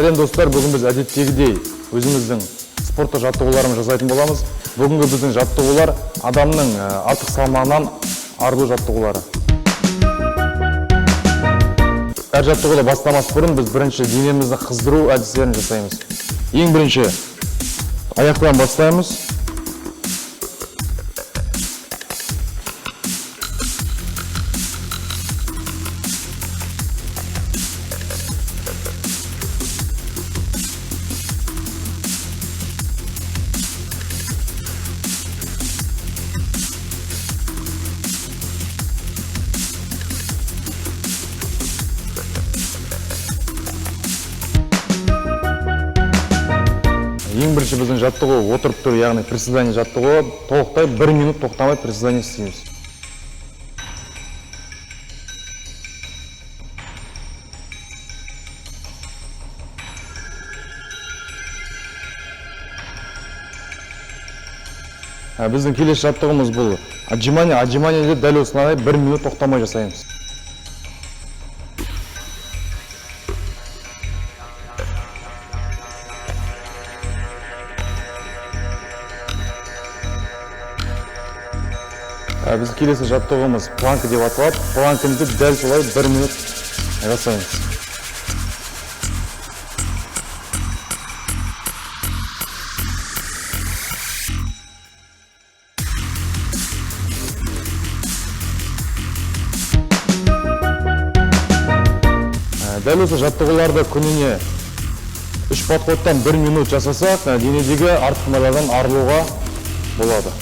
Сәлем достар, бүгін біз әдеттегідей өзіміздің спорттық жаттығуларымызды жасайтын боламыз. Бүгінгі біздің жаттығулар адамның артық салмағынан арылу жаттығулары. Әр жаттығуды бастамас бұрын біз бірінші денемізді қыздыру әдістерін жасаймыз. Ең бірінші аяқтан бастаймыз. Ең бірінші біздің жаттығу отырып тұру, яғни приседание жаттығуы. Толықтай 1 минут тоқтамай приседание істейміз. Біздің келесі жаттығымыз бұл отжимание. Отжиманиеде дәл осылай 1 минут тоқтамай жасаймыз. Біз келесі жаттығымыз планка деп аталады. Планканы дәл солай 1 минут жасаймыз. Дәл осы жаттығуларды күніне 3 подходтан 1 минут жасасақ, денедегі артық салмақтардан арылуға болады.